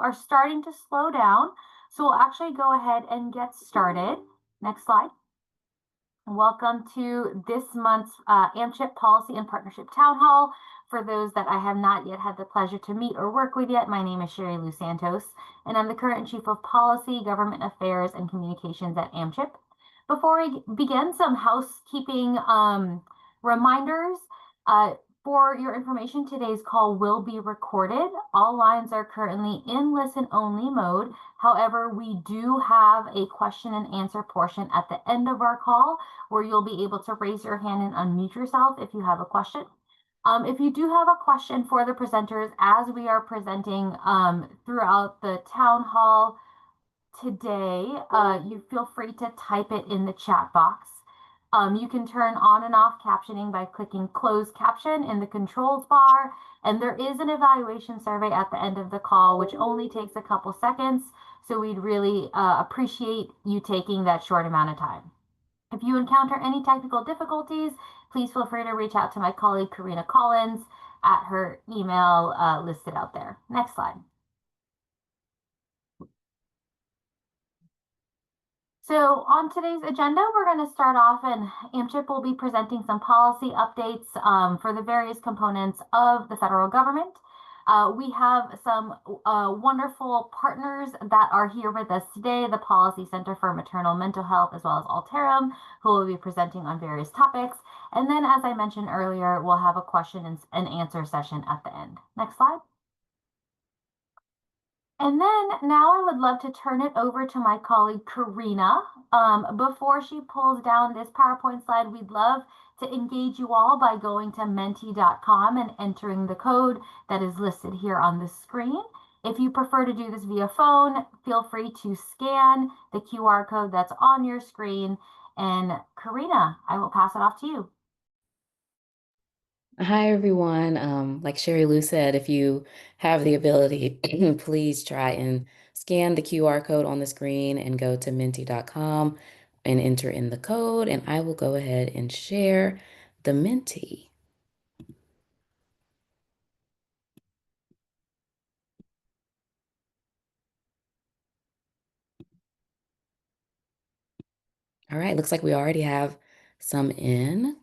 are starting to slow down. So we'll actually go ahead and get started. Next slide. Welcome to this month's AMCHP Policy and Partnership Town Hall. For those that I have not yet had the pleasure to meet or work with yet, my name is Sherry Lou Santos, and I'm the current Chief of Policy, Government Affairs, and Communications at AMCHP. Before we begin, some housekeeping reminders. For your information, today's call will be recorded. All lines are currently in listen-only mode. However, we do have a question and answer portion at the end of our call where you'll be able to raise your hand and unmute yourself if you have a question. If you do have a question for the presenters as we are presenting throughout the town hall today, you feel free to type it in the chat box. You can turn on and off captioning by clicking closed caption in the controls bar. And there is an evaluation survey at the end of the call, which only takes a couple seconds. So we'd really appreciate you taking that short amount of time. If you encounter any technical difficulties, please feel free to reach out to my colleague, Karina Collins, at her email listed out there. Next slide. So on today's agenda, we're going to start off and AMCHP will be presenting some policy updates for the various components of the federal government. We have some wonderful partners that are here with us today, the Policy Center for Maternal Mental Health, as well as Alterum, who will be presenting on various topics. And then, as I mentioned earlier, we'll have a question and answer session at the end. Next slide. And then now I would love to turn it over to my colleague Karina. Before she pulls down this PowerPoint slide, we'd love to engage you all by going to menti.com and entering the code that is listed here on the screen. If you prefer to do this via phone, feel free to scan the QR code that's on your screen. And Karina, I will pass it off to you. Hi, everyone. Like Sherry Lou said, if you have the ability, please try and scan the QR code on the screen and go to menti.com and enter in the code, and I will go ahead and share the Menti. All right, looks like we already have some in.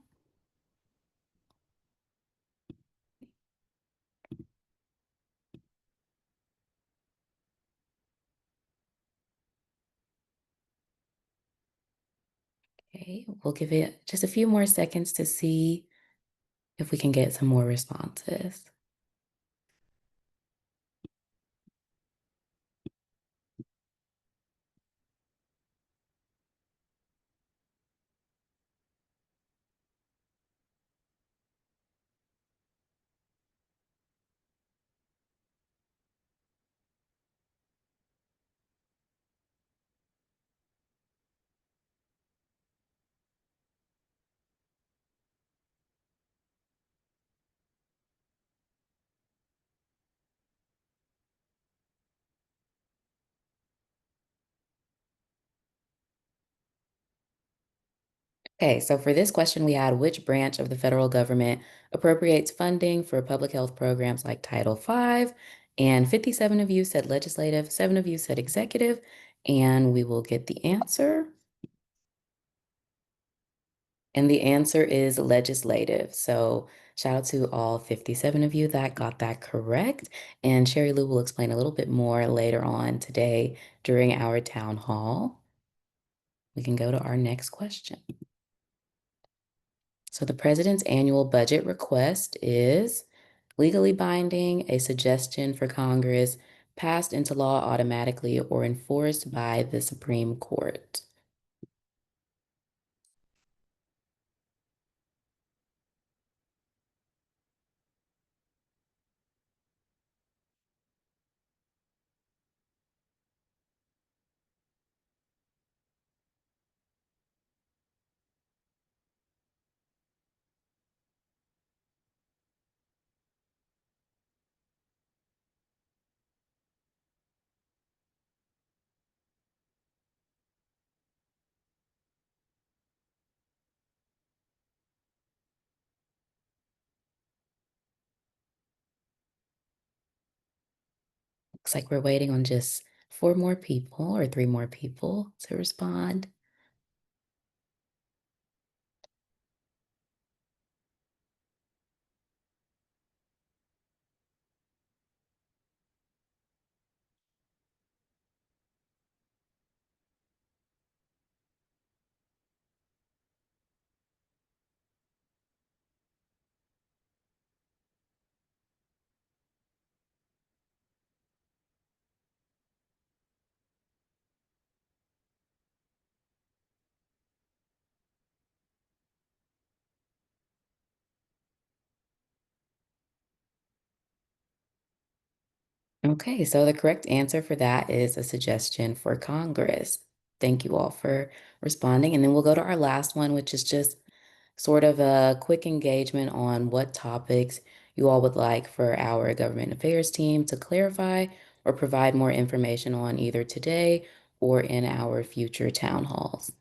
Okay, we'll give it just a few more seconds to see if we can get some more responses. Okay, so for this question, we had which branch of the federal government appropriates funding for public health programs like Title V? And 57 of you said legislative, 7 of you said executive, and we will get the answer. And the answer is legislative. So shout out to all 57 of you that got that correct. And Sherry Lou will explain a little bit more later on today during our town hall. We can go to our next question. So the president's annual budget request is legally binding, a suggestion for Congress, passed into law automatically, or enforced by the Supreme Court. Looks like we're waiting on just 4 more people or 3 more people to respond. Okay, so the correct answer for that is a suggestion for Congress. Thank you all for responding. And then we'll go to our last one, which is just sort of a quick engagement on what topics you all would like for our government affairs team to clarify or provide more information on either today or in our future town halls.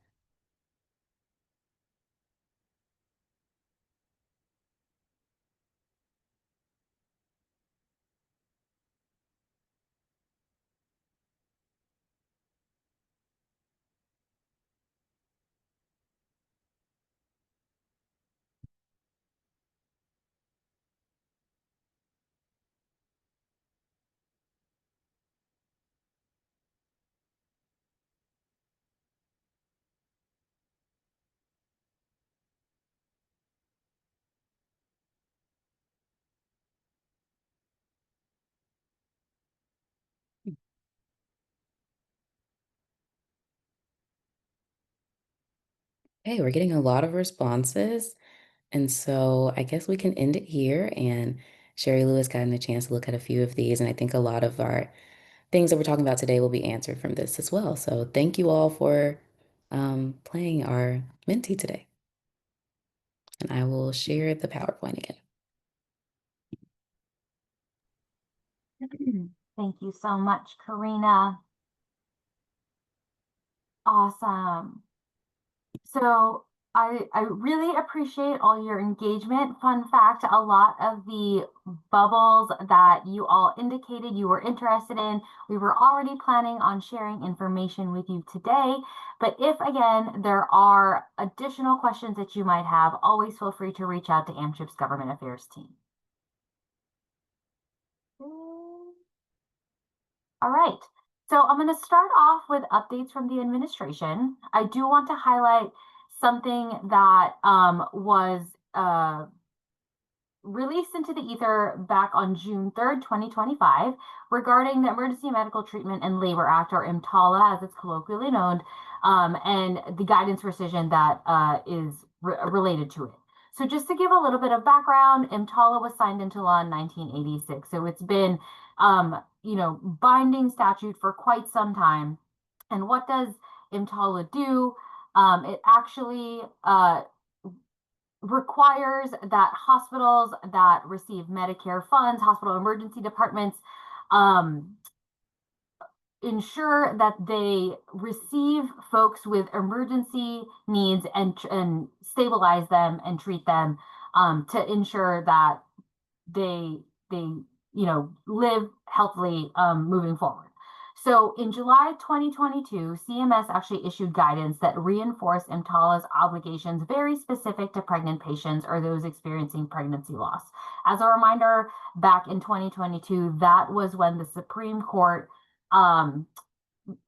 Hey, we're getting a lot of responses. And so I guess we can end it here. And Sherry Lou has gotten a chance to look at a few of these. And I think a lot of our things that we're talking about today will be answered from this as well. So thank you all for playing our Menti today. And I will share the PowerPoint again. Thank you so much, Karina. Awesome. So I really appreciate all your engagement. Fun fact, a lot of the bubbles that you all indicated you were interested in, we were already planning on sharing information with you today. But if, again, there are additional questions that you might have, always feel free to reach out to AMCHP's Government Affairs team. All right. So I'm going to start off with updates from the administration. I do want to highlight something that was released into the ether back on June 3rd, 2025, regarding the Emergency Medical Treatment and Labor Act, or EMTALA, as it's colloquially known, and the guidance rescission that is related to it. So just to give a little bit of background, EMTALA was signed into law in 1986. So it's been, binding statute for quite some time. And what does EMTALA do? It actually requires that hospitals that receive Medicare funds, hospital emergency departments, ensure that they receive folks with emergency needs and stabilize them and treat them to ensure that they live healthily moving forward. So in July 2022, CMS actually issued guidance that reinforced EMTALA's obligations very specific to pregnant patients or those experiencing pregnancy loss. As a reminder, back in 2022, that was when the Supreme Court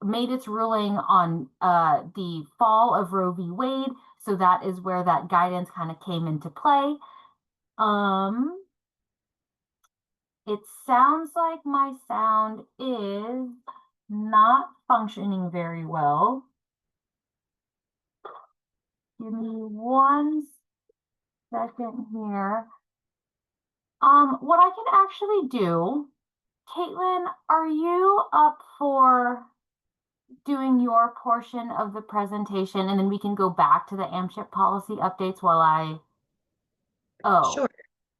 made its ruling on the fall of Roe v. Wade. So that is where that guidance kind of came into play. It sounds like my sound is not functioning very well. Give me 1 second here. What I can actually do, Caitlin, are you up for doing your portion of the presentation, and then we can go back to the AMCHP policy updates while Sure,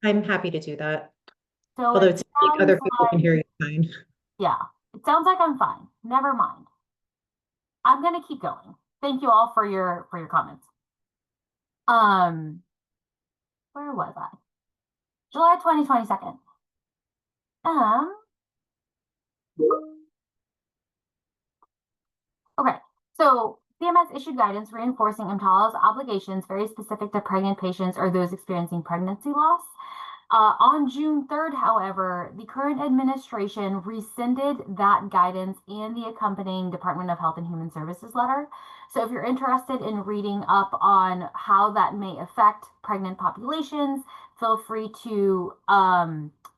I'm happy to do that. So Although it it's like other sounds people can hear you fine. Yeah, it sounds like I'm fine. Never mind. I'm gonna keep going. Thank you all for your comments. Where was I? July 2022. Okay, so CMS issued guidance reinforcing EMTALA's obligations very specific to pregnant patients or those experiencing pregnancy loss. On June 3rd, however, the current administration rescinded that guidance and the accompanying Department of Health and Human Services letter. So if you're interested in reading up on how that may affect pregnant populations, feel free to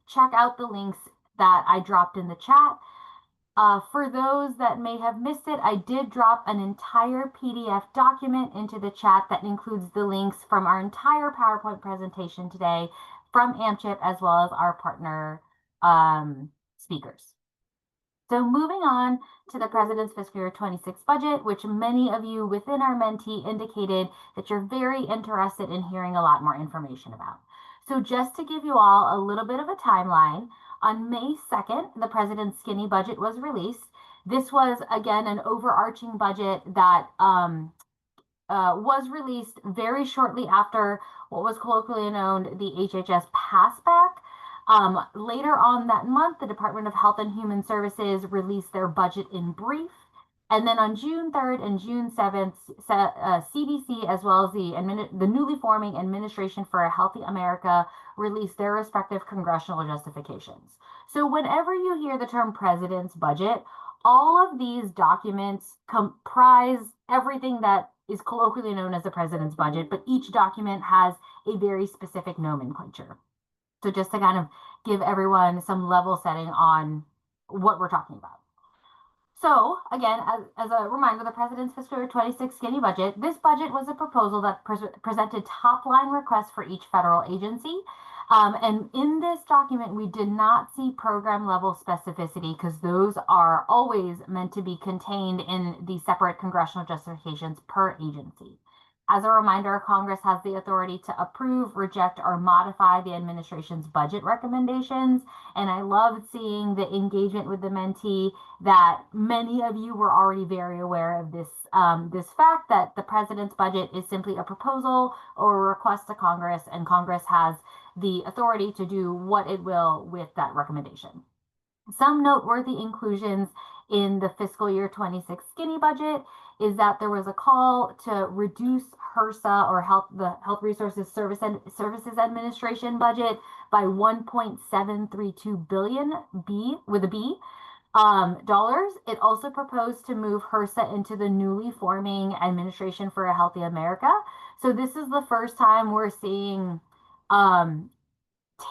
check out the links that I dropped in the chat. For those that may have missed it, I did drop an entire PDF document into the chat that includes the links from our entire PowerPoint presentation today from AMCHP as well as our partner speakers. So moving on to the President's Fiscal Year 26 budget, which many of you within our mentee indicated that you're very interested in hearing a lot more information about. So just to give you all a little bit of a timeline, on May 2nd, the President's skinny budget was released. This was, again, an overarching budget that was released very shortly after what was colloquially known the HHS passback. Later on that month, the Department of Health and Human Services released their budget in brief. And then on June 3rd and June 7th, CDC, as well as the newly forming Administration for a Healthy America, released their respective congressional justifications. So whenever you hear the term President's budget, all of these documents comprise everything that is colloquially known as the President's budget, but each document has a very specific nomenclature. So just to kind of give everyone some level setting on what we're talking about. So again, as a reminder, the President's Fiscal Year 26 skinny budget, this budget was a proposal that presented top line requests for each federal agency. And in this document, we did not see program level specificity because those are always meant to be contained in the separate congressional justifications per agency. As a reminder, Congress has the authority to approve, reject, or modify the administration's budget recommendations. And I loved seeing the engagement with the mentee that many of you were already very aware of this, this fact that the President's budget is simply a proposal or a request to Congress, and Congress has the authority to do what it will with that recommendation. Some noteworthy inclusions in the fiscal year 26 skinny budget is that there was a call to reduce HRSA, or the Health Resources Services Administration budget, by 1.732 billion dollars. It also proposed to move HRSA into the newly forming Administration for a Healthy America. So this is the first time we're seeing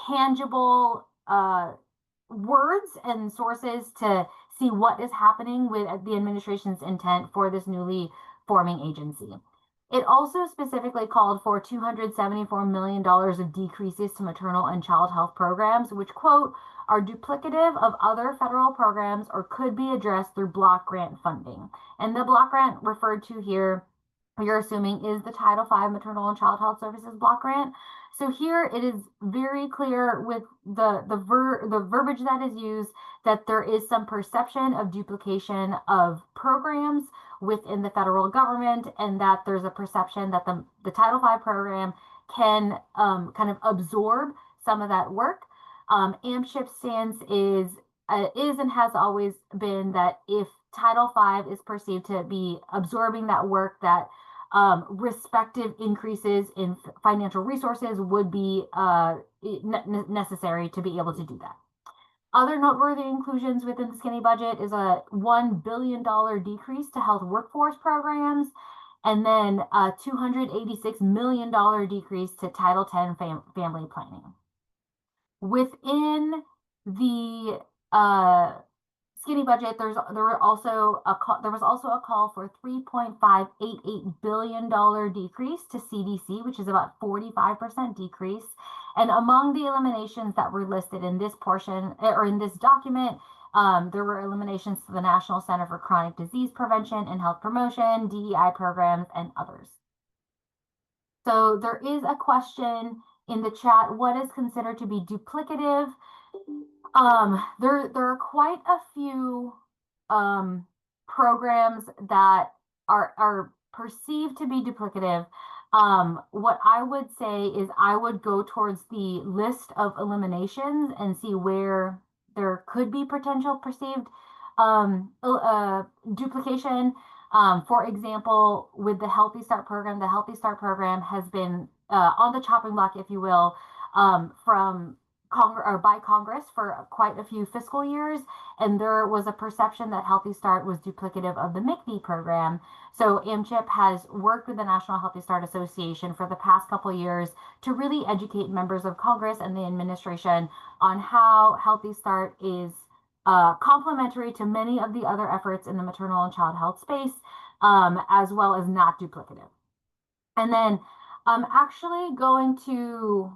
tangible words and sources to see what is happening with the administration's intent for this newly forming agency. It also specifically called for $274 million of decreases to maternal and child health programs, which, quote, are duplicative of other federal programs or could be addressed through block grant funding. And the block grant referred to here, you're assuming, is the Title V Maternal and Child Health Services block grant. So here it is very clear with the verbiage that is used that there is some perception of duplication of programs within the federal government, and that there's a perception that the Title V program can kind of absorb some of that work. AMCHP's stance is and has always been that if Title V is perceived to be absorbing that work, that respective increases in financial resources would be necessary to be able to do that. Other noteworthy inclusions within the skinny budget is a $1 billion decrease to health workforce programs, and then a $286 million decrease to Title X family planning. Within the skinny budget, there was also a call for $3.588 billion decrease to CDC, which is about 45% decrease. And among the eliminations that were listed in this portion or in this document, there were eliminations to the National Center for Chronic Disease Prevention and Health Promotion, DEI programs, and others. So there is a question in the chat: what is considered to be duplicative? There are quite a few programs that are perceived to be duplicative. What I would say is I would go towards the list of eliminations and see where there could be potential perceived duplication. For example, with the Healthy Start program, the Healthy Start program has been on the chopping block, if you will, from Congress or by Congress for quite a few fiscal years, and there was a perception that Healthy Start was duplicative of the MCV program. So AMCHP has worked with the National Healthy Start Association for the past couple years to really educate members of Congress and the administration on how Healthy Start is complementary to many of the other efforts in the maternal and child health space, as well as not duplicative. And then I'm actually going to,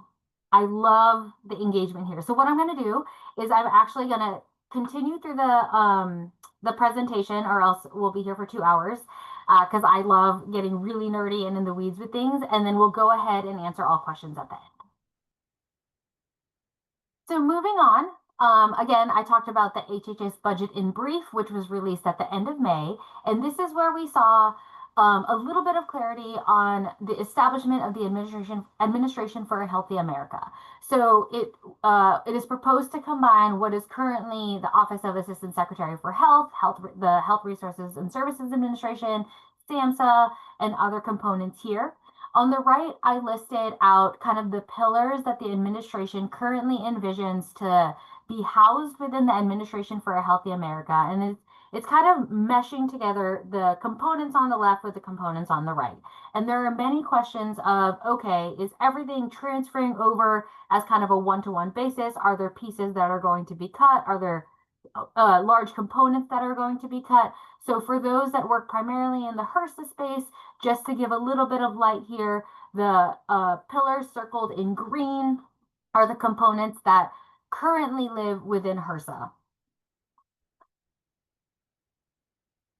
I love the engagement here. So what I'm going to do is I'm actually going to continue through the presentation, or else we'll be here for 2 hours, because I love getting really nerdy and in the weeds with things. And then we'll go ahead and answer all questions at the end. So moving on, again, I talked about the HHS budget in brief, which was released at the end of May. And this is where we saw a little bit of clarity on the establishment of the Administration for a Healthy America. So it is proposed to combine what is currently the Office of Assistant Secretary for Health, the Health Resources and Services Administration, SAMHSA, and other components here. On the right, I listed out kind of the pillars that the administration currently envisions to be housed within the Administration for a Healthy America. And it's kind of meshing together the components on the left with the components on the right. And there are many questions of, okay, is everything transferring over as kind of a one-to-one basis? Are there pieces that are going to be cut? Are there large components that are going to be cut? So for those that work primarily in the HRSA space, just to give a little bit of light here, the pillars circled in green are the components that currently live within HRSA.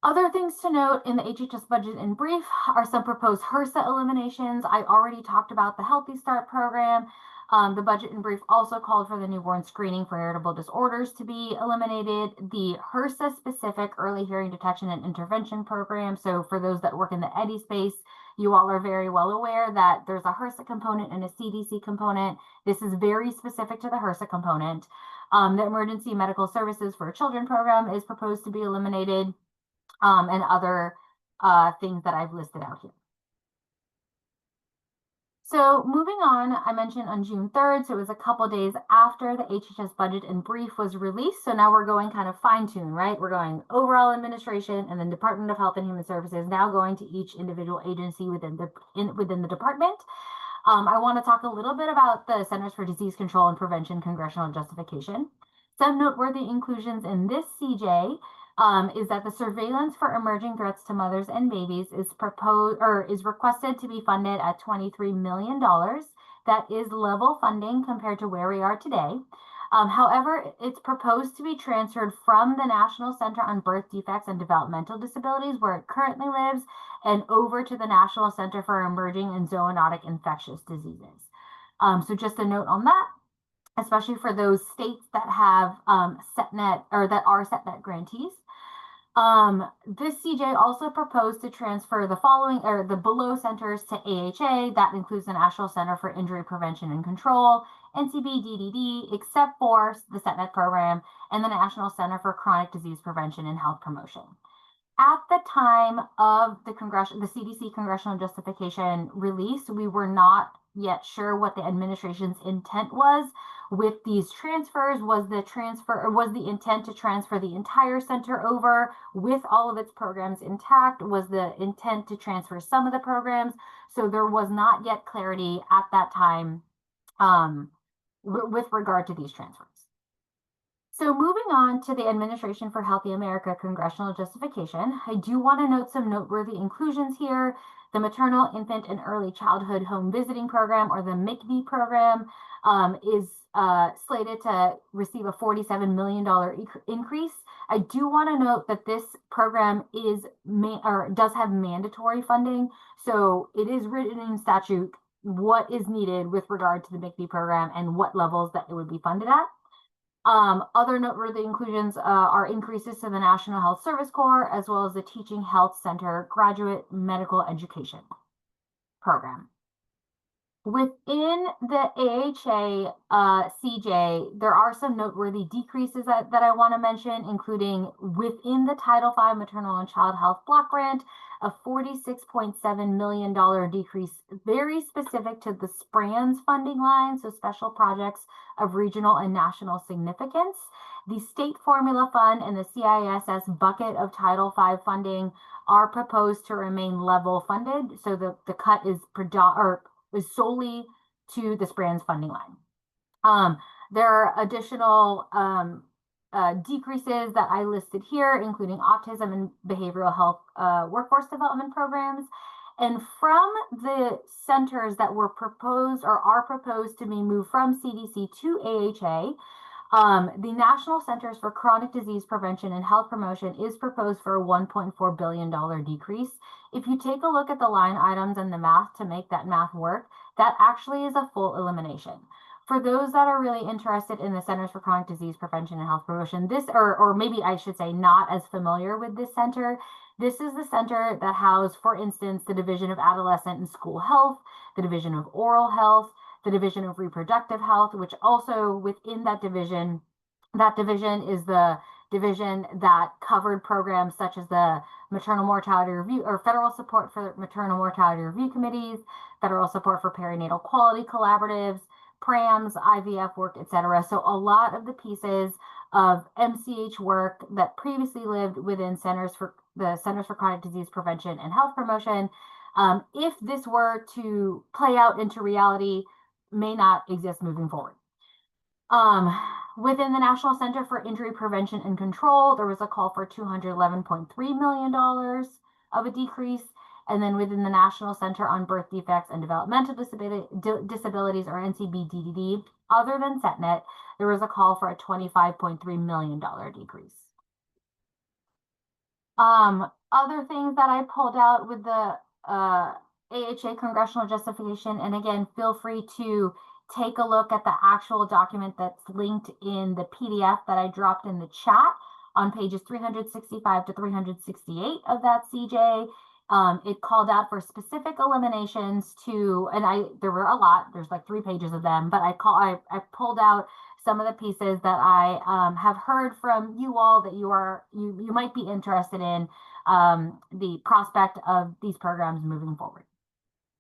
Other things to note in the HHS budget in brief are some proposed HRSA eliminations. I already talked about the Healthy Start program. The budget in brief also called for the newborn screening for heritable disorders to be eliminated, the HRSA-specific early hearing detection and intervention program. So for those that work in the EDI space, you all are very well aware that there's a HRSA component and a CDC component. This is very specific to the HRSA component. The Emergency Medical Services for Children program is proposed to be eliminated, and other things that I've listed out here. So moving on, I mentioned on June 3rd, so it was a couple days after the HHS budget in brief was released. So now we're going kind of fine-tune, right? We're going overall administration and then Department of Health and Human Services, now going to each individual agency within the department. I want to talk a little bit about the Centers for Disease Control and Prevention congressional justification. Some noteworthy inclusions in this CJ is that the surveillance for emerging threats to mothers and babies is requested to be funded at $23 million. That is level funding compared to where we are today. However, it's proposed to be transferred from the National Center on Birth Defects and Developmental Disabilities, where it currently lives, and over to the National Center for Emerging and Zoonotic Infectious Diseases. So just a note on that, especially for those states that have SETNet or that are SETNet grantees. This CJ also proposed to transfer the following, or the below centers, to AHA. That includes the National Center for Injury Prevention and Control, NCB DDD, except for the SETNet program, and the National Center for Chronic Disease Prevention and Health Promotion. At the time of the CDC congressional justification release, we were not yet sure what the administration's intent was with these transfers. Was the intent to transfer the entire center over with all of its programs intact? Was the intent to transfer some of the programs? So there was not yet clarity at that time with regard to these transfers. So moving on to the Administration for Healthy America congressional justification, I do want to note some noteworthy inclusions here. The Maternal, Infant, and Early Childhood Home Visiting Program, or the MICV program, is slated to receive a $47 million increase. I do want to note that this program does have mandatory funding, so it is written in statute what is needed with regard to the MICV program and what levels that it would be funded at. Other noteworthy inclusions are increases to the National Health Service Corps, as well as the Teaching Health Center Graduate Medical Education Program. Within the AHA CJ, there are some noteworthy decreases that I want to mention, including within the Title V Maternal and Child Health Block Grant, a $46.7 million decrease, very specific to the SPRANS funding line, so special projects of regional and national significance. The State Formula Fund and the CISS bucket of Title V funding are proposed to remain level funded, so the cut is solely to the SPRANS funding line. There are additional decreases that I listed here, including autism and behavioral health workforce development programs. And from the centers that were proposed or are proposed to be moved from CDC to AHA, the National Centers for Chronic Disease Prevention and Health Promotion is proposed for a $1.4 billion decrease. If you take a look at the line items and the math to make that math work, that actually is a full elimination. For those that are really interested in the Centers for Chronic Disease Prevention and Health Promotion, or maybe I should say not as familiar with this center, this is the center that housed, for instance, the Division of Adolescent and School Health, the Division of Oral Health, the Division of Reproductive Health, which also within that division is the division that covered programs such as the maternal mortality review or federal support for maternal mortality review committees, federal support for perinatal quality collaboratives, PRAMs, IVF work, etc. So a lot of the pieces of MCH work that previously lived within the Centers for Chronic Disease Prevention and Health Promotion, if this were to play out into reality, may not exist moving forward. Within the National Center for Injury Prevention and Control, there was a call for $211.3 million of a decrease. And then within the National Center on Birth Defects and Developmental Disabilities, or NCBDDD, other than SETNET, there was a call for a $25.3 million decrease. Other things that I pulled out with the AHA congressional justification, and again, feel free to take a look at the actual document that's linked in the PDF that I dropped in the chat on pages 365 to 368 of that CJ. It called out for specific eliminations there were a lot, there's like 3 pages of them, but I pulled out some of the pieces that I have heard from you all that you might be interested in the prospect of these programs moving forward.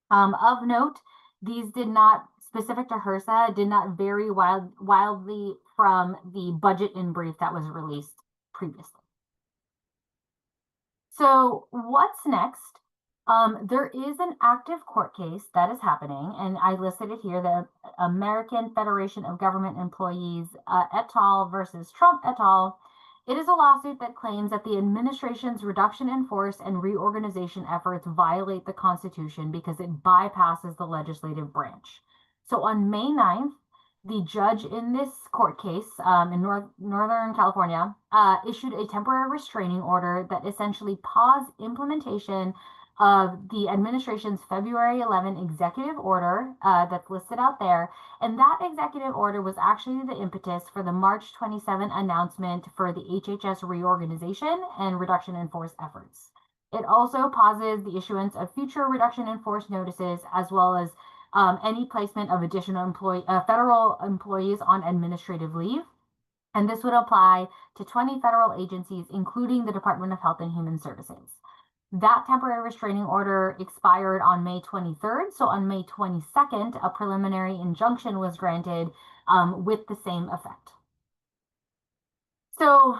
Of note, these did not, specific to HRSA, did not vary wildly from the budget in brief that was released previously. So what's next? There is an active court case that is happening, and I listed it here, the American Federation of Government Employees et al. Versus Trump et al. It is a lawsuit that claims that the administration's reduction in force and reorganization efforts violate the Constitution because it bypasses the legislative branch. So on May 9th, the judge in this court case in Northern California issued a temporary restraining order that essentially paused implementation of the administration's February 11 executive order that's listed out there. And that executive order was actually the impetus for the March 27 announcement for the HHS reorganization and reduction in force efforts. It also pauses the issuance of future reduction in force notices, as well as any placement of additional federal employees on administrative leave. And this would apply to 20 federal agencies, including the Department of Health and Human Services. That temporary restraining order expired on May 23rd. So on May 22nd, a preliminary injunction was granted with the same effect. So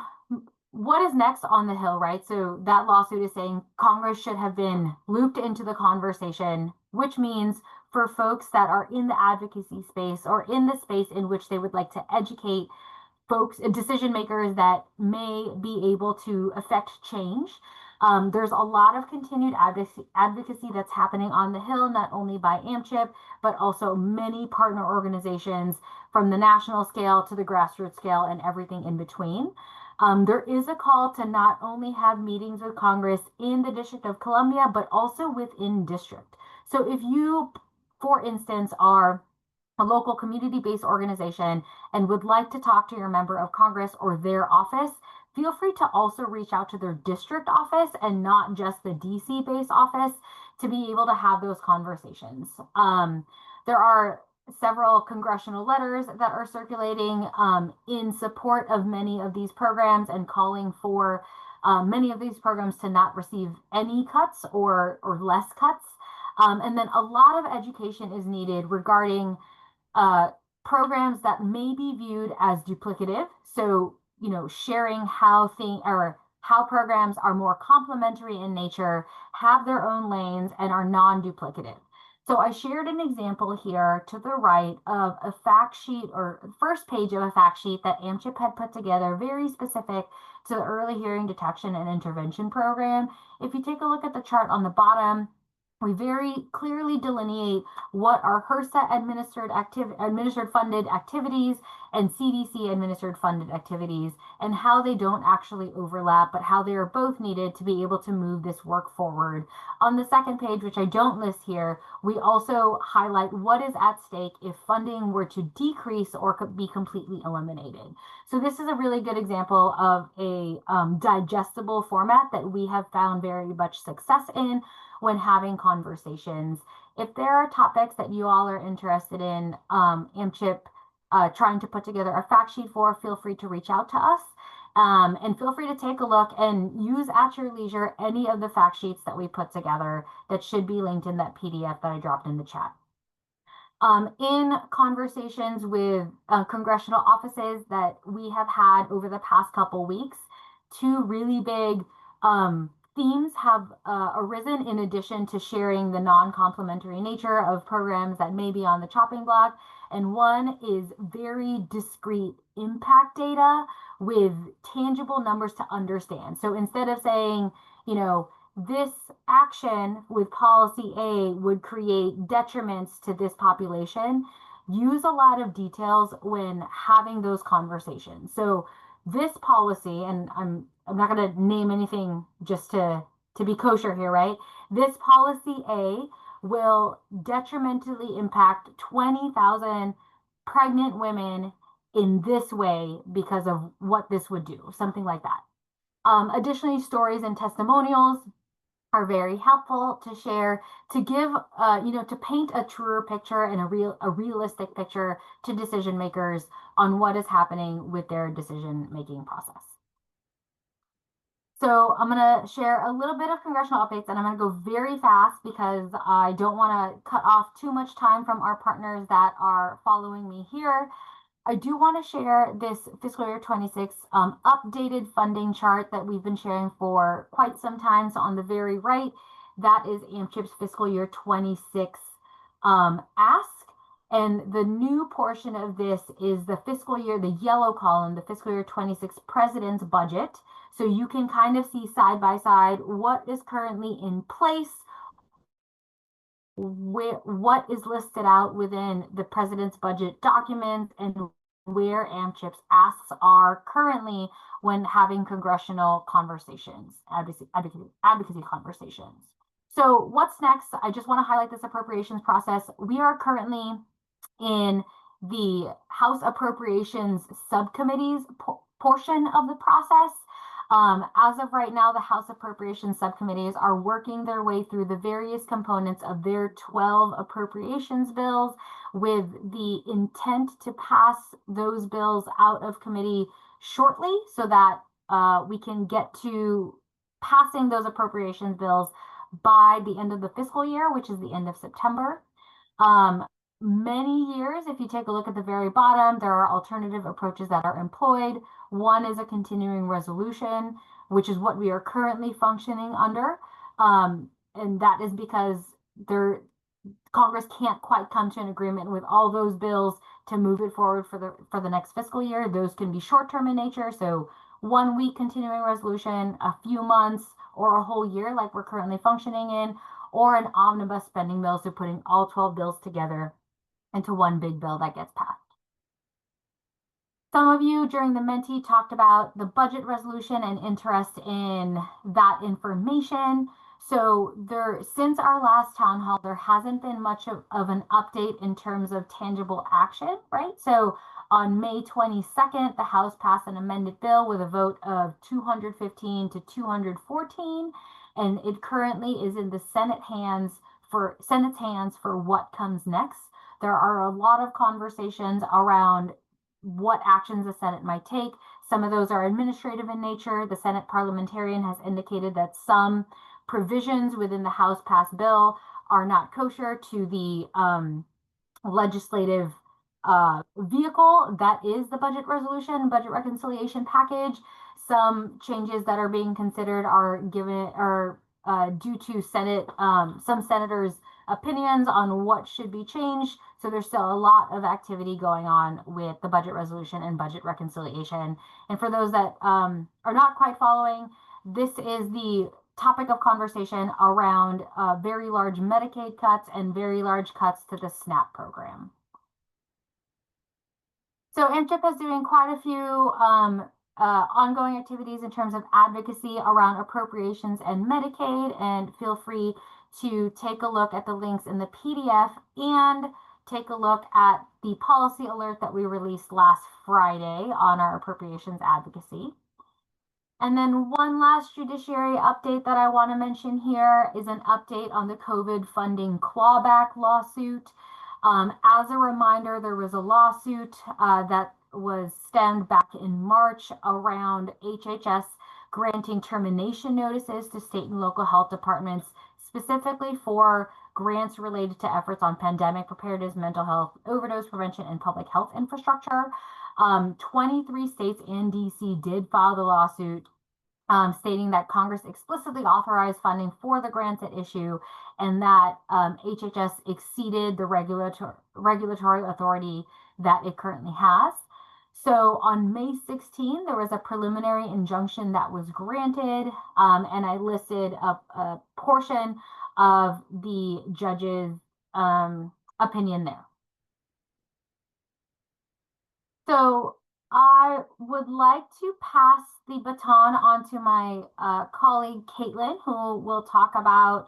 what is next on the Hill, right? So that lawsuit is saying Congress should have been looped into the conversation, which means for folks that are in the advocacy space or in the space in which they would like to educate folks, decision makers that may be able to affect change. There's a lot of continued advocacy that's happening on the Hill, not only by AMCHP, but also many partner organizations from the national scale to the grassroots scale and everything in between. There is a call to not only have meetings with Congress in the District of Columbia, but also within district. So if you, for instance, are a local community-based organization and would like to talk to your member of Congress or their office, feel free to also reach out to their district office and not just the DC-based office to be able to have those conversations. There are several congressional letters that are circulating in support of many of these programs and calling for many of these programs to not receive any cuts or less cuts. And then a lot of education is needed regarding programs that may be viewed as duplicative. So, you know, sharing how programs are more complementary in nature, have their own lanes, and are non-duplicative. So I shared an example here to the right of a fact sheet or first page of a fact sheet that AMCHP had put together, very specific to the early hearing detection and intervention program. If you take a look at the chart on the bottom, we very clearly delineate what are HRSA administered funded activities and CDC administered funded activities, and how they don't actually overlap, but how they are both needed to be able to move this work forward. On the second page, which I don't list here, we also highlight what is at stake if funding were to decrease or could be completely eliminated. So this is a really good example of a digestible format that we have found very much success in when having conversations. If there are topics that you all are interested in, AMCHP trying to put together a fact sheet for, feel free to reach out to us. And feel free to take a look and use at your leisure any of the fact sheets that we put together that should be linked in that PDF that I dropped in the chat. In conversations with congressional offices that we have had over the past couple weeks, two really big themes have arisen in addition to sharing the non-complementary nature of programs that may be on the chopping block. And one is very discrete impact data with tangible numbers to understand. So instead of saying, you know, this action with policy A would create detriments to this population, use a lot of details when having those conversations. So this policy, and I'm not going to name anything just to be kosher here, right? This policy A will detrimentally impact 20,000 pregnant women in this way because of what this would do, something like that. Additionally, stories and testimonials are very helpful to share, to give, you know, to paint a truer picture and a realistic picture to decision makers on what is happening with their decision-making process. So I'm going to share a little bit of congressional updates, and I'm going to go very fast because I don't want to cut off too much time from our partners that are following me here. I do want to share this fiscal year 26 updated funding chart that we've been sharing for quite some time. So on the very right, that is AMCHP's fiscal year 26 ask. And the new portion of this is the fiscal year, the yellow column, the fiscal year 26 president's budget. So you can kind of see side by side what is currently in place, what is listed out within the president's budget documents, and where AMCHP's asks are currently when having congressional conversations, advocacy conversations. So what's next? I just want to highlight this appropriations process. We are currently in the House Appropriations Subcommittee's portion of the process. As of right now, the House Appropriations Subcommittees are working their way through the various components of their 12 appropriations bills with the intent to pass those bills out of committee shortly so that we can get to passing those appropriations bills by the end of the fiscal year, which is the end of September. Many years, if you take a look at the very bottom, there are alternative approaches that are employed. One is a continuing resolution, which is what we are currently functioning under. And that is because Congress can't quite come to an agreement with all those bills to move it forward for the next fiscal year. Those can be short-term in nature. So 1 week continuing resolution, a few months, or a whole year like we're currently functioning in, or an omnibus spending bill, so putting all 12 bills together into one big bill that gets passed. Some of you during the Menti talked about the budget resolution and interest in that information. So since our last town hall, there hasn't been much of an update in terms of tangible action, right? So On May 22nd, the House passed an amended bill with a vote of 215 to 214, and it currently is in the Senate's hands for what comes next. There are a lot of conversations around what actions the Senate might take. Some of those are administrative in nature. The Senate parliamentarian has indicated that some provisions within the House passed bill are not kosher to the legislative vehicle that is the budget resolution, budget reconciliation package. Some changes that are being considered are due to some senators' opinions on what should be changed. So there's still a lot of activity going on with the budget resolution and budget reconciliation. And for those that are not quite following, this is the topic of conversation around very large Medicaid cuts and very large cuts to the SNAP program. So AMCHP is doing quite a few ongoing activities in terms of advocacy around appropriations and Medicaid, and feel free to take a look at the links in the PDF and take a look at the policy alert that we released last Friday on our appropriations advocacy. And then one last judiciary update that I want to mention here is an update on the COVID funding clawback lawsuit. As a reminder, there was a lawsuit that was stemmed back in March around HHS granting termination notices to state and local health departments, specifically for grants related to efforts on pandemic preparedness, mental health, overdose prevention, and public health infrastructure. 23 states and DC did file the lawsuit, stating that Congress explicitly authorized funding for the grants at issue, and that HHS exceeded the regulatory authority that it currently has. So on May 16, there was a preliminary injunction that was granted, and I listed a portion of the judge's opinion there. So I would like to pass the baton on to my colleague, Caitlin, who will talk about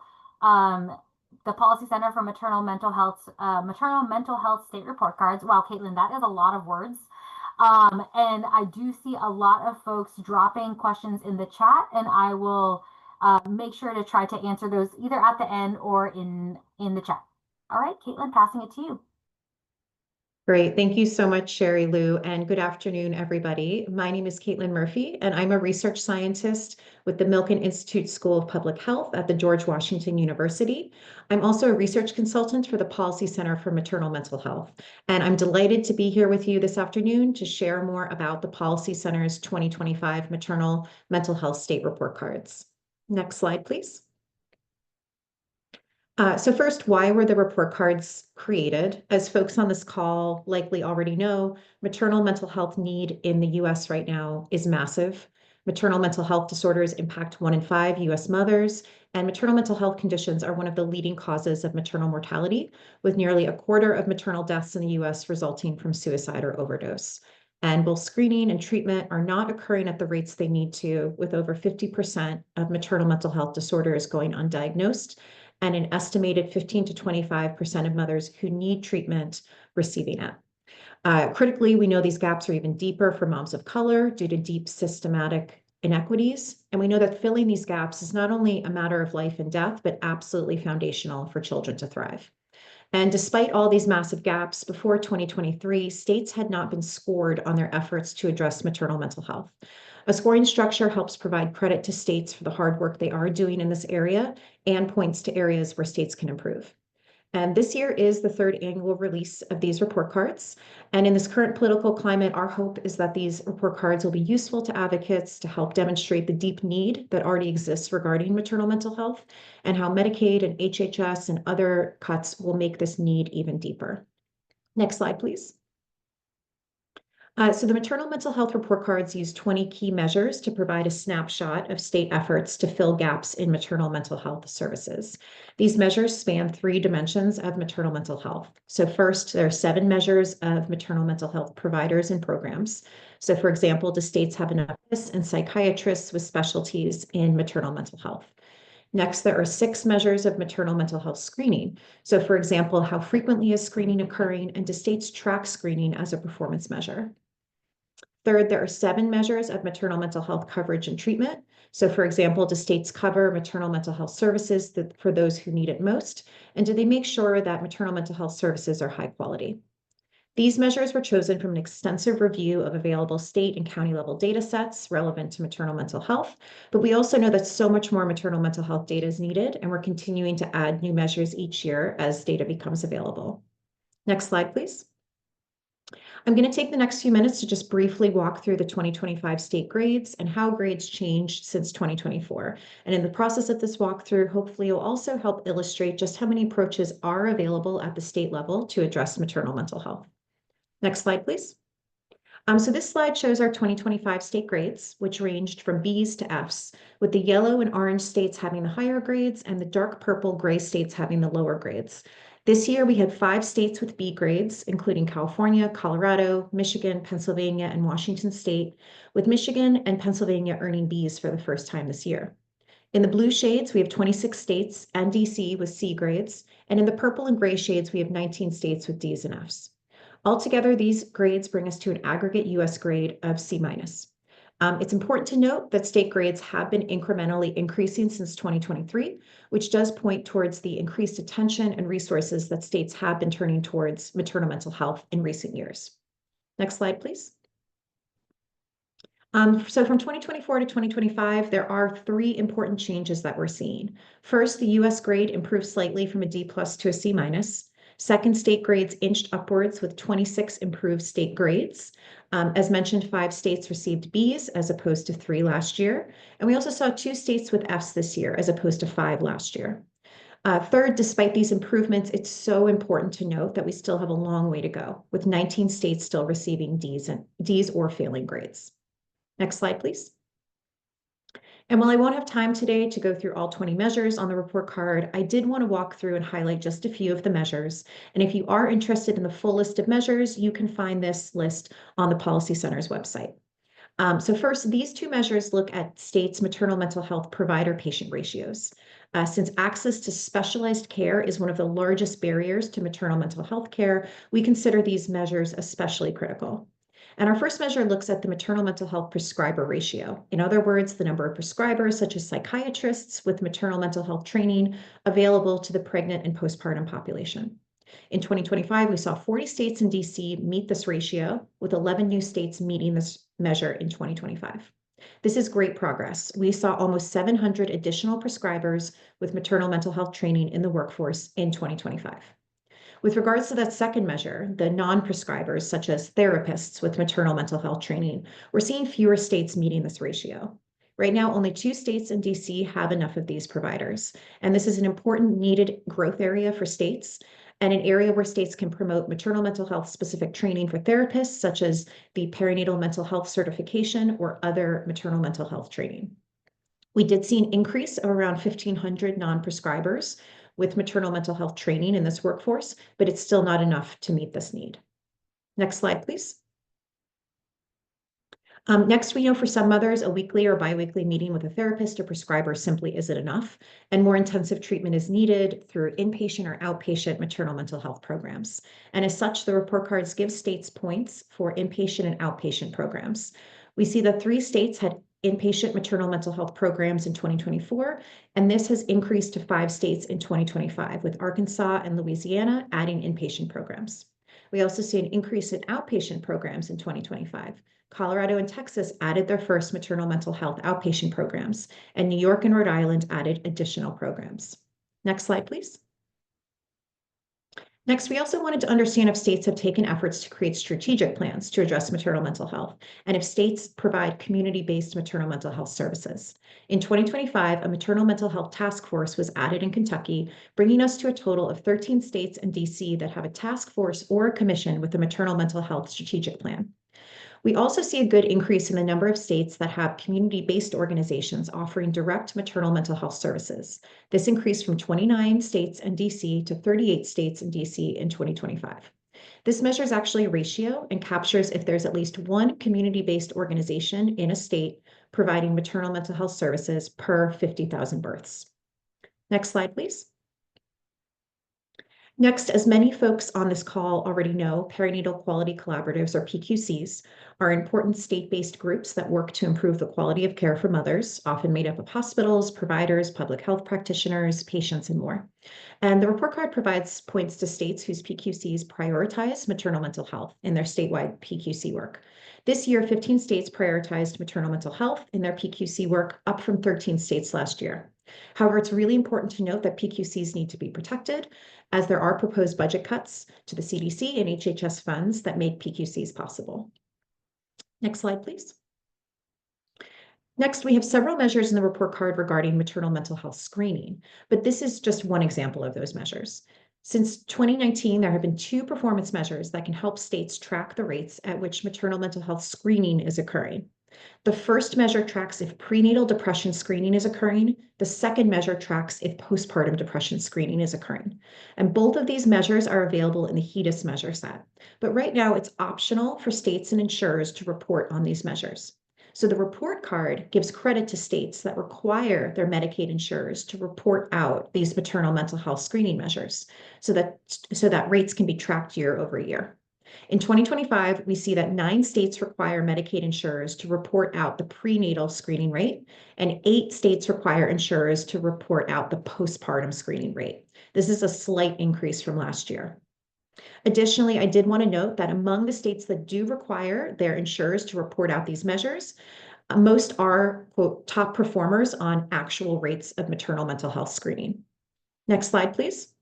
the Policy Center for Maternal Mental Health State Report Cards. Wow, Caitlin, that is a lot of words. And I do see a lot of folks dropping questions in the chat, and I will make sure to try to answer those either at the end or in the chat. All right, Caitlin, passing it to you. Great. Thank you so much, Sherry Lou, and good afternoon, everybody. My name is Caitlin Murphy, and I'm a research scientist with the Milken Institute School of Public Health at the George Washington University. I'm also a research consultant for the Policy Center for Maternal Mental Health, and I'm delighted to be here with you this afternoon to share more about the Policy Center's 2025 Maternal Mental Health State Report Cards. Next slide, please. So first, why were the report cards created? As folks on this call likely already know, maternal mental health need in the US right now is massive. Maternal mental health disorders impact 1 in 5 US mothers, and maternal mental health conditions are one of the leading causes of maternal mortality, with nearly a quarter of maternal deaths in the US resulting from suicide or overdose. And both screening and treatment are not occurring at the rates they need to, with over 50% of maternal mental health disorders going undiagnosed, and an estimated 15 to 25% of mothers who need treatment receiving it. Critically, we know these gaps are even deeper for moms of color due to deep systematic inequities. And we know that filling these gaps is not only a matter of life and death, but absolutely foundational for children to thrive. And despite all these massive gaps, before 2023, states had not been scored on their efforts to address maternal mental health. A scoring structure helps provide credit to states for the hard work they are doing in this area and points to areas where states can improve. And this year is the 3rd annual release of these report cards. And in this current political climate, our hope is that these report cards will be useful to advocates to help demonstrate the deep need that already exists regarding maternal mental health, and how Medicaid and HHS and other cuts will make this need even deeper. Next slide, please. So the maternal mental health report cards use 20 key measures to provide a snapshot of state efforts to fill gaps in maternal mental health services. These measures span 3 dimensions of maternal mental health. So first, there are 7 measures of maternal mental health providers and programs. So for example, do states have enough nurses and psychiatrists with specialties in maternal mental health? Next, there are 6 measures of maternal mental health screening. So for example, how frequently is screening occurring, and do states track screening as a performance measure? Third, there are 7 measures of maternal mental health coverage and treatment. So for example, do states cover maternal mental health services for those who need it most? And do they make sure that maternal mental health services are high quality? These measures were chosen from an extensive review of available state and county level data sets relevant to maternal mental health, but we also know that so much more maternal mental health data is needed, and we're continuing to add new measures each year as data becomes available. Next slide, please. I'm going to take the next few minutes to just briefly walk through the 2025 state grades and how grades changed since 2024. And in the process of this walkthrough, hopefully you'll also help illustrate just how many approaches are available at the state level to address maternal mental health. Next slide, please. So this slide shows our 2025 state grades, which ranged from B's to F's, with the yellow and orange states having the higher grades and the dark purple gray states having the lower grades. This year, we had 5 states with B grades, including California, Colorado, Michigan, Pennsylvania, and Washington State, with Michigan and Pennsylvania earning B's for the first time this year. In the blue shades, we have 26 states and DC with C grades, and in the purple and gray shades, we have 19 states with D's and F's. Altogether, these grades bring us to an aggregate US grade of C-. It's important to note that state grades have been incrementally increasing since 2023, which does point towards the increased attention and resources that states have been turning towards maternal mental health in recent years. Next slide, please. So from 2024 to 2025, there are 3 important changes that we're seeing. First, the US grade improved slightly from a D+ to a C-. Second, state grades inched upwards with 26 improved state grades. As mentioned, 5 states received B's as opposed to 3 last year. And we also saw 2 states with F's this year as opposed to 5 last year. Third, despite these improvements, it's so important to note that we still have a long way to go, with 19 states still receiving D's or failing grades. Next slide, please. And while I won't have time today to go through all 20 measures on the report card, I did want to walk through and highlight just a few of the measures. And if you are interested in the full list of measures, you can find this list on the Policy Center's website. So first, these 2 measures look at states' maternal mental health provider-patient ratios. Since access to specialized care is one of the largest barriers to maternal mental health care, we consider these measures especially critical. And our first measure looks at the maternal mental health prescriber ratio. In other words, the number of prescribers, such as psychiatrists with maternal mental health training, available to the pregnant and postpartum population. In 2025, we saw 40 states in DC meet this ratio, with 11 new states meeting this measure in 2025. This is great progress. We saw almost 700 additional prescribers with maternal mental health training in the workforce in 2025. With regards to that second measure, the non-prescribers, such as therapists with maternal mental health training, we're seeing fewer states meeting this ratio. Right now, only 2 states in DC have enough of these providers, and this is an important needed growth area for states, and an area where states can promote maternal mental health specific training for therapists, such as the perinatal mental health certification or other maternal mental health training. We did see an increase of around 1,500 non-prescribers with maternal mental health training in this workforce, but it's still not enough to meet this need. Next slide, please. Next, we know for some mothers, a weekly or biweekly meeting with a therapist or prescriber simply isn't enough, and more intensive treatment is needed through inpatient or outpatient maternal mental health programs. And as such, the report cards give states points for inpatient and outpatient programs. We see that 3 states had inpatient maternal mental health programs in 2024, and this has increased to 5 states in 2025, with Arkansas and Louisiana adding inpatient programs. We also see an increase in outpatient programs in 2025. Colorado and Texas added their first maternal mental health outpatient programs, and New York and Rhode Island added additional programs. Next slide, please. Next, we also wanted to understand if states have taken efforts to create strategic plans to address maternal mental health, and if states provide community-based maternal mental health services. In 2025, a maternal mental health task force was added in Kentucky, bringing us to a total of 13 states and DC that have a task force or a commission with a maternal mental health strategic plan. We also see a good increase in the number of states that have community-based organizations offering direct maternal mental health services. This increased from 29 states and DC to 38 states and DC in 2025. This measure is actually a ratio and captures if there's at least one community-based organization in a state providing maternal mental health services per 50,000 births. Next slide, please. Next, as many folks on this call already know, perinatal quality collaboratives, or PQCs, are important state-based groups that work to improve the quality of care for mothers, often made up of hospitals, providers, public health practitioners, patients, and more. And the report card provides points to states whose PQCs prioritize maternal mental health in their statewide PQC work. This year, 15 states prioritized maternal mental health in their PQC work, up from 13 states last year. However, it's really important to note that PQCs need to be protected, as there are proposed budget cuts to the CDC and HHS funds that make PQCs possible. Next slide, please. Next, we have several measures in the report card regarding maternal mental health screening, but this is just one example of those measures. Since 2019, there have been 2 performance measures that can help states track the rates at which maternal mental health screening is occurring. The first measure tracks if prenatal depression screening is occurring. The second measure tracks if postpartum depression screening is occurring. And both of these measures are available in the HEDIS measure set. But right now, it's optional for states and insurers to report on these measures. So the report card gives credit to states that require their Medicaid insurers to report out these maternal mental health screening measures so that rates can be tracked year over year. In 2025, we see that 9 states require Medicaid insurers to report out the prenatal screening rate, and 8 states require insurers to report out the postpartum screening rate. This is a slight increase from last year. Additionally, I did want to note that among the states that do require their insurers to report out these measures, most are, quote, top performers on actual rates of maternal mental health screening. Next slide, please.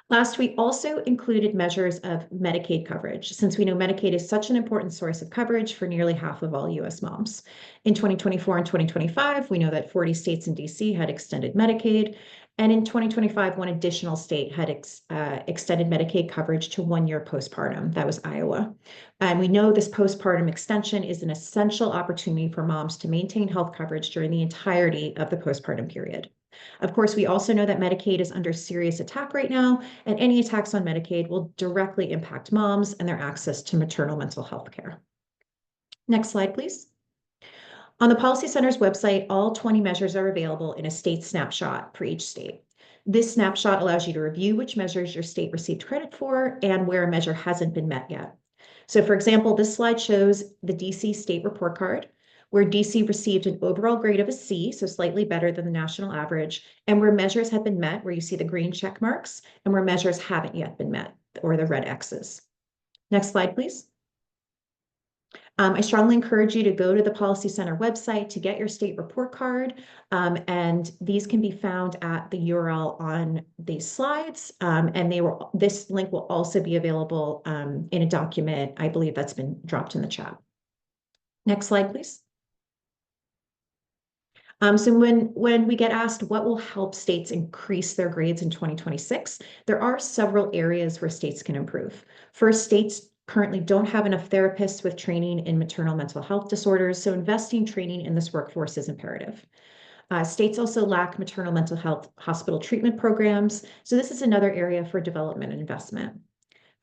Last, we also included measures of Medicaid coverage, since we know Medicaid is such an important source of coverage for nearly half of all U.S. moms. In 2024 and 2025, we know that 40 states and D.C. had extended Medicaid, and in 2025, one additional state had extended Medicaid coverage to 1 year postpartum. That was Iowa. And we know this postpartum extension is an essential opportunity for moms to maintain health coverage during the entirety of the postpartum period. Of course, we also know that Medicaid is under serious attack right now, and any attacks on Medicaid will directly impact moms and their access to maternal mental health care. Next slide, please. On the Policy Center's website, all 20 measures are available in a state snapshot for each state. This snapshot allows you to review which measures your state received credit for and where a measure hasn't been met yet. So for example, this slide shows the DC state report card, where DC received an overall grade of a C, so slightly better than the national average, and where measures have been met, where you see the green check marks, and where measures haven't yet been met, or the red X's. Next slide, please. I strongly encourage you to go to the Policy Center website to get your state report card, and these can be found at the URL on these slides, and this link will also be available in a document, I believe that's been dropped in the chat. Next slide, please. So when we get asked what will help states increase their grades in 2026, there are several areas where states can improve. First, states currently don't have enough therapists with training in maternal mental health disorders, so investing training in this workforce is imperative. States also lack maternal mental health hospital treatment programs, so this is another area for development and investment.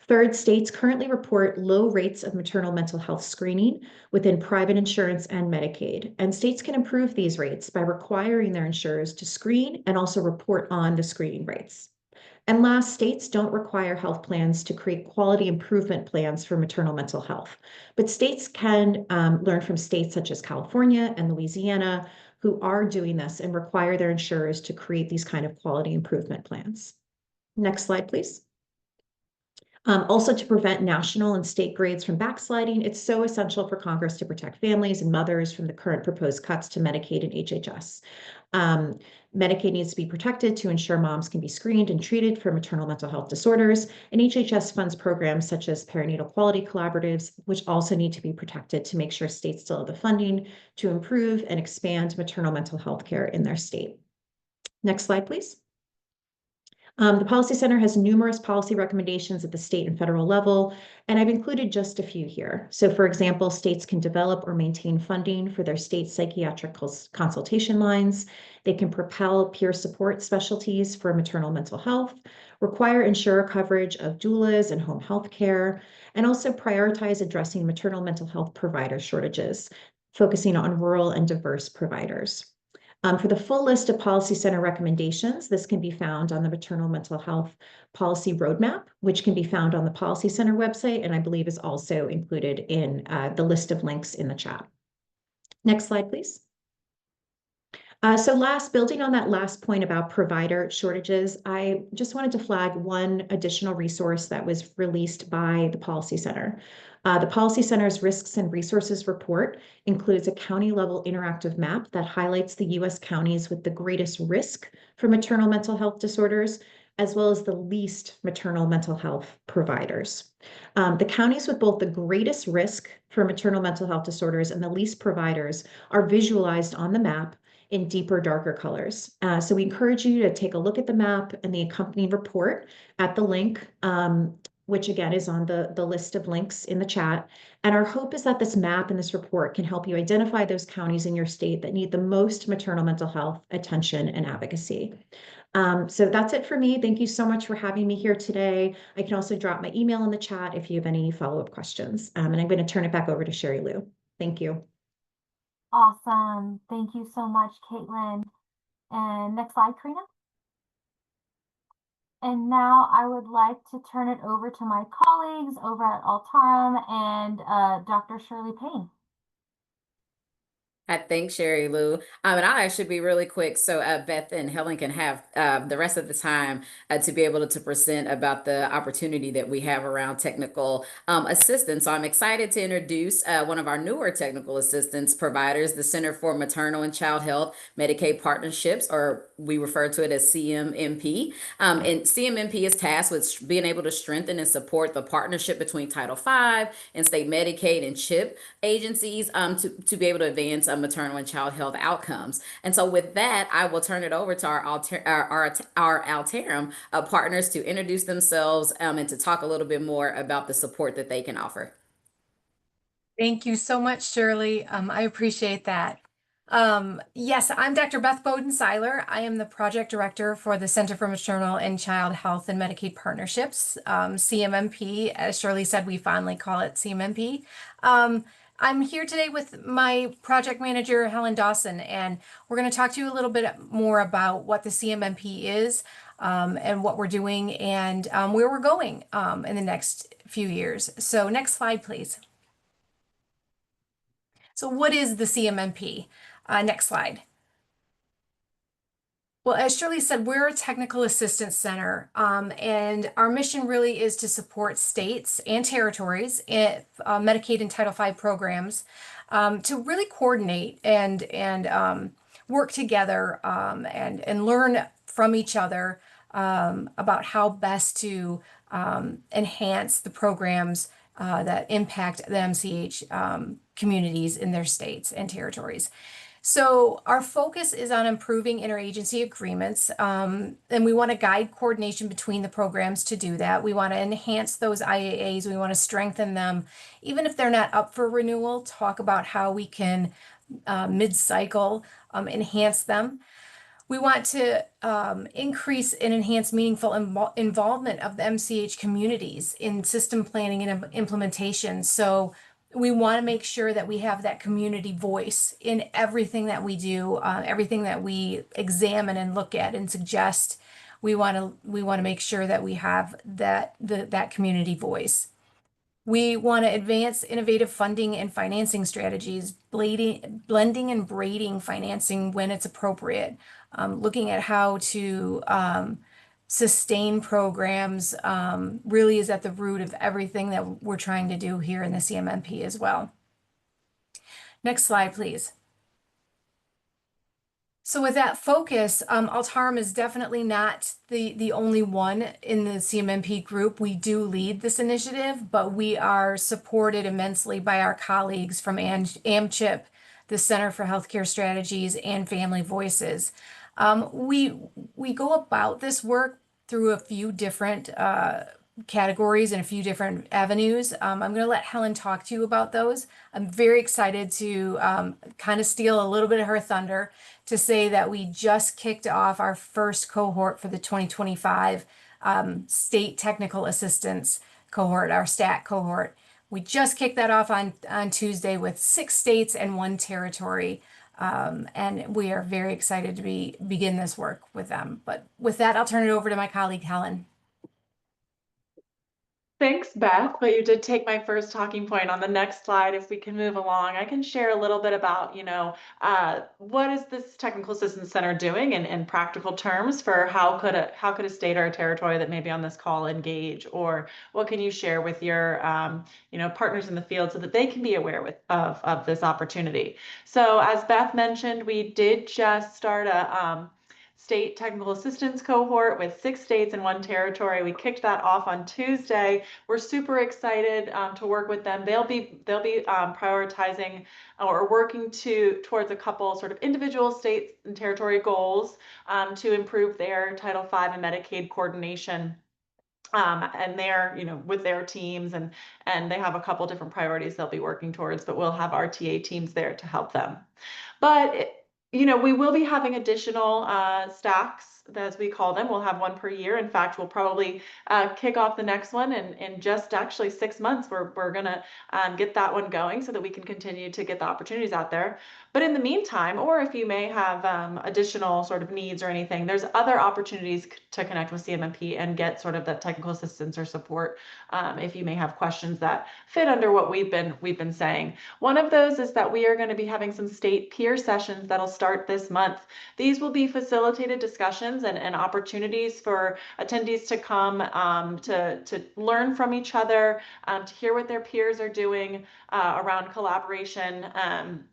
Third, states currently report low rates of maternal mental health screening within private insurance and Medicaid, and states can improve these rates by requiring their insurers to screen and also report on the screening rates. And last, states don't require health plans to create quality improvement plans for maternal mental health, but states can learn from states such as California and Louisiana, who are doing this and require their insurers to create these kind of quality improvement plans. Next slide, please. Also, to prevent national and state grades from backsliding, it's so essential for Congress to protect families and mothers from the current proposed cuts to Medicaid and HHS. Medicaid needs to be protected to ensure moms can be screened and treated for maternal mental health disorders, and HHS funds programs such as perinatal quality collaboratives, which also need to be protected to make sure states still have the funding to improve and expand maternal mental health care in their state. Next slide, please. The Policy Center has numerous policy recommendations at the state and federal level, and I've included just a few here. So for example, states can develop or maintain funding for their state psychiatric consultation lines. They can propel peer support specialties for maternal mental health, require insurer coverage of doulas and home health care, and also prioritize addressing maternal mental health provider shortages, focusing on rural and diverse providers. For the full list of Policy Center recommendations, this can be found on the Maternal Mental Health Policy Roadmap, which can be found on the Policy Center website, and I believe is also included in the list of links in the chat. Next slide, please. Building on that last point about provider shortages, I just wanted to flag one additional resource that was released by the Policy Center. The Policy Center's Risks and Resources Report includes a county-level interactive map that highlights the U.S. counties with the greatest risk for maternal mental health disorders, as well as the least maternal mental health providers. The counties with both the greatest risk for maternal mental health disorders and the least providers are visualized on the map in deeper, darker colors. So we encourage you to take a look at the map and the accompanying report at the link, which again is on the list of links in the chat. And our hope is that this map and this report can help you identify those counties in your state that need the most maternal mental health attention and advocacy. So that's it for me. Thank you so much for having me here today. I can also drop my email in the chat if you have any follow-up questions. And I'm going to turn it back over to Sherry Lou. Thank you. Awesome. Thank you so much, Caitlin. And next slide, Karina. And now I would like to turn it over to my colleagues over at Altarum and Dr. Shirley Payne. I think Sherry Lou. And I'll actually be really quick so Beth and Helen can have the rest of the time to be able to present about the opportunity that we have around technical assistance. So I'm excited to introduce one of our newer technical assistance providers, the Center for Maternal and Child Health Medicaid Partnerships, or we refer to it as CMMP. And CMMP is tasked with being able to strengthen and support the partnership between Title V and state Medicaid and CHIP agencies to be able to advance maternal and child health outcomes. And so with that, I will turn it over to our Altarum partners to introduce themselves and to talk a little bit more about the support that they can offer. Thank you so much, Shirley. I appreciate that. Yes, I'm Dr. Beth Bowden-Seiler. I am the project director for the Center for Maternal and Child Health and Medicaid Partnerships, CMMP. As Shirley said, we fondly call it CMMP. I'm here today with my project manager, Helen Dawson, and we're going to talk to you a little bit more about what the CMMP is and what we're doing and where we're going in the next few years. So next slide, please. So what is the CMMP? Next slide. Well, as Shirley said, we're a technical assistance center, and our mission really is to support states and territories in Medicaid and Title V programs to really coordinate and work together and learn from each other about how best to enhance the programs that impact the MCH communities in their states and territories. So our focus is on improving interagency agreements, and we want to guide coordination between the programs to do that. We want to enhance those IAAs. We want to strengthen them. Even if they're not up for renewal, talk about how we can mid-cycle enhance them. We want to increase and enhance meaningful involvement of the MCH communities in system planning and implementation. So we want to make sure that we have that community voice in everything that we do, everything that we examine and look at and suggest. We want to make sure that we have that community voice. We want to advance innovative funding and financing strategies, blending and braiding financing when it's appropriate, looking at how to sustain programs really is at the root of everything that we're trying to do here in the CMMP as well. Next slide, please. So with that focus, Altarum is definitely not the only one in the CMMP group. We do lead this initiative, but we are supported immensely by our colleagues from AMCHP, the Center for Healthcare Strategies, and Family Voices. We go about this work through a few different categories and a few different avenues. I'm going to let Helen talk to you about those. I'm very excited to kind of steal a little bit of her thunder to say that we just kicked off our first cohort for the 2025 State Technical Assistance cohort, our STAT cohort. We just kicked that off on Tuesday with 6 states and 1 territory And we are very excited to begin this work with them. But with that, I'll turn it over to my colleague, Helen. Thanks, Beth. But you did take my first talking point. On the next slide, if we can move along, I can share a little bit about, what is this Technical Assistance Center doing in practical terms for how could a state or a territory that may be on this call engage, or what can you share with your, partners in the field so that they can be aware of this opportunity. So as Beth mentioned, we did just start a state technical assistance cohort with 6 states and 1 territory. We kicked that off on Tuesday. We're super excited to work with them. They'll be prioritizing or working towards a couple sort of individual state and territory goals to improve their Title V and Medicaid coordination. And they're, with their teams, and they have a couple different priorities they'll be working towards, but we'll have RTA teams there to help them. But we will be having additional stacks, as we call them. We'll have one per year. In fact, we'll probably kick off the next one in just actually 6 months. We're gonna get that one going so that we can continue to get the opportunities out there. But in the meantime, or if you may have additional sort of needs or anything, there's other opportunities to connect with CMMP and get sort of that technical assistance or support if you may have questions that fit under what we've been saying. One of those is that we are going to be having some state peer sessions that'll start this month. These will be facilitated discussions and opportunities for attendees to come to learn from each other, to hear what their peers are doing around collaboration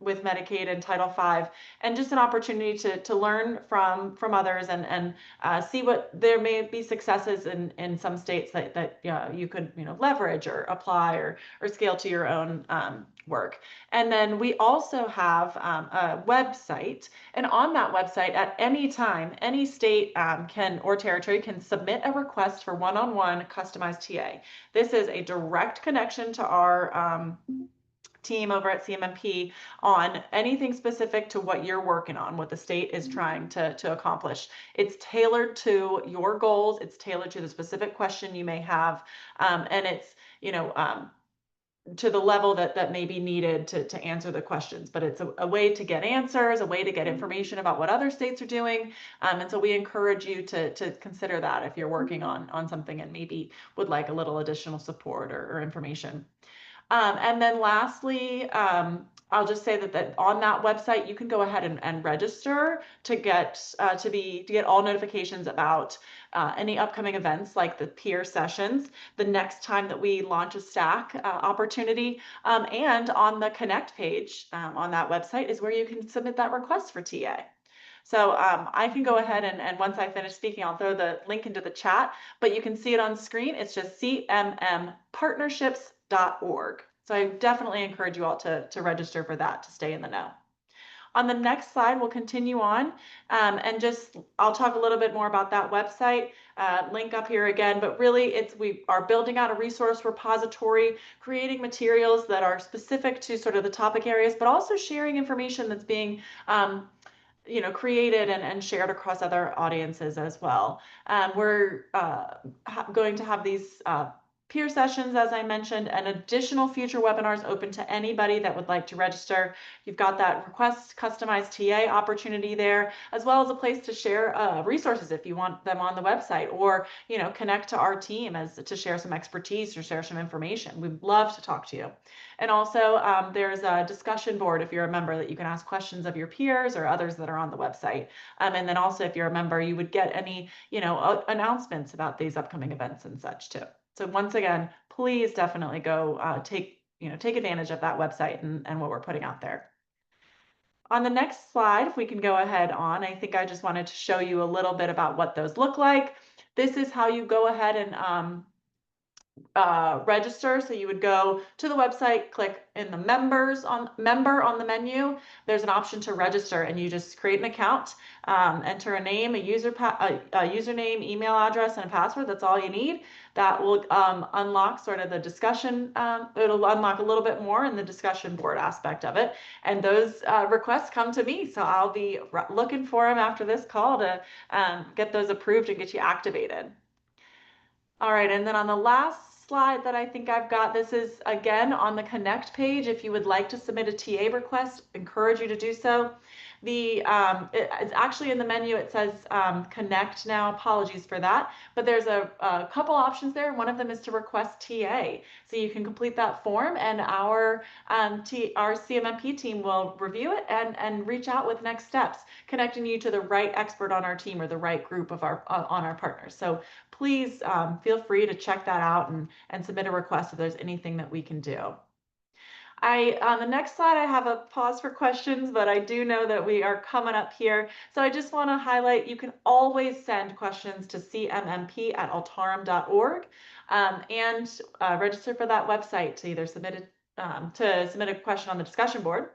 with Medicaid and Title V, and just an opportunity to learn from others and see what there may be successes in some states that you could leverage or apply or scale to your own work. And then we also have a website, and on that website at any time, any state or territory can submit a request for one-on-one customized TA. This is a direct connection to our team over at CMMP on anything specific to what you're working on, what the state is trying to accomplish. It's tailored to your goals. It's tailored to the specific question you may have. And it's, to the level that may be needed to answer the questions. But it's a way to get answers, a way to get information about what other states are doing. And so we encourage you to consider that if you're working on something and maybe would like a little additional support or information. And then lastly, I'll just say that on that website, you can go ahead and register to get all notifications about any upcoming events like the peer sessions, the next time that we launch a stack opportunity, and on the Connect page on that website is where you can submit that request for TA. So I can go ahead and once I finish speaking, I'll throw the link into the chat, but you can see it on screen. It's just cmmpartnerships.org. So I definitely encourage you all to register for that to stay in the know. On the next slide, we'll continue on and I'll talk a little bit more about that website, link up here again, but really we are building out a resource repository, creating materials that are specific to sort of the topic areas, but also sharing information that's being created and shared across other audiences as well. We're going to have these peer sessions, as I mentioned, and additional future webinars open to anybody that would like to register. You've got that request customized TA opportunity there, as well as a place to share resources if you want them on the website, or connect to our team to share some expertise or share some information. We'd love to talk to you. And also there's a discussion board if you're a member that you can ask questions of your peers or others that are on the website. And then also if you're a member, you would get any announcements about these upcoming events and such too. So once again, please definitely go take advantage of that website and what we're putting out there. On the next slide, if we can go ahead on, I think I just wanted to show you a little bit about what those look like. This is how you go ahead and register. So you would go to the website, click in the member on the menu. There's an option to register, and you just create an account, enter a name, a username, email address, and a password. That's all you need. That will unlock sort of the discussion. It'll unlock a little bit more in the discussion board aspect of it. And those requests come to me. So I'll be looking for them after this call to get those approved and get you activated. All right, and then on the last slide that I think I've got, this is again on the Connect page. If you would like to submit a TA request, encourage you to do so. It's actually in the menu, it says Connect now, apologies for that, but there's a couple options there. One of them is to request TA. So you can complete that form and our CMMP team will review it and reach out with next steps, connecting you to the right expert on our team or the right group of our on our partners. So please feel free to check that out and submit a request if there's anything that we can do. On the next slide, I have a pause for questions, but I do know that we are coming up here. So I just want to highlight, you can always send questions to cmmp@altarum.org and register for that website to either submit a question on the discussion board,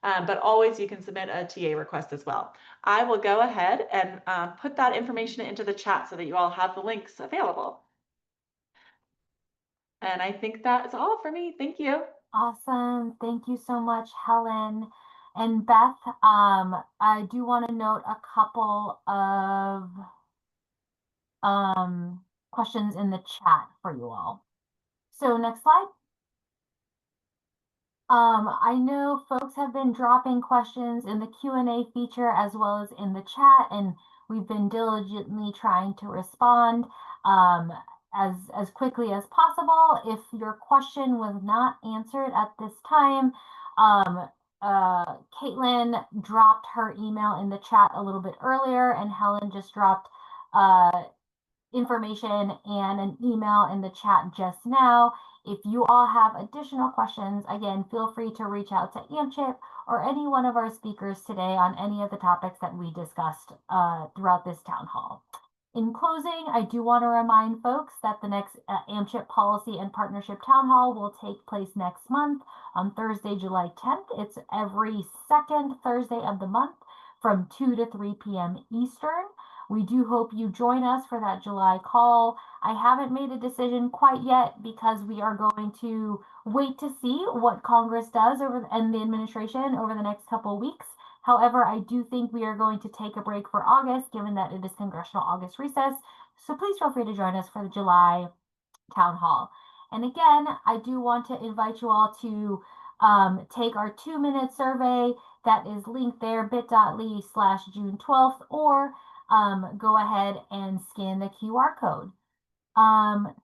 but always you can submit a TA request as well. I will go ahead and put that information into the chat so that you all have the links available. And I think that's all for me. Thank you. Awesome. Thank you so much, Helen. And Beth, I do want to note a couple of questions in the chat for you all. So next slide. I know folks have been dropping questions in the Q&A feature as well as in the chat, and we've been diligently trying to respond as quickly as possible. If your question was not answered at this time, Caitlin dropped her email in the chat a little bit earlier, and Helen just dropped information and an email in the chat just now. If you all have additional questions, again, feel free to reach out to AMCHP or any one of our speakers today on any of the topics that we discussed throughout this town hall. In closing, I do want to remind folks that the next AMCHP Policy and Partnership Town Hall will take place next month on Thursday, July 10th. It's every second Thursday of the month from 2 to 3 p.m. Eastern. We do hope you join us for that July call. I haven't made a decision quite yet because we are going to wait to see what Congress does and the administration over the next couple of weeks. However, I do think we are going to take a break for August, given that it is Congressional August recess. So please feel free to join us for the July town hall. And again, I do want to invite you all to take our 2-minute survey that is linked there, bit.ly/June 12th, or go ahead and scan the QR code.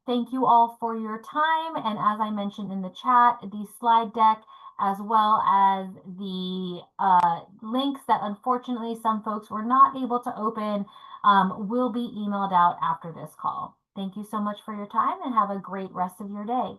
Thank you all for your time. And as I mentioned in the chat, the slide deck, as well as the links that unfortunately some folks were not able to open, will be emailed out after this call. Thank you so much for your time and have a great rest of your day.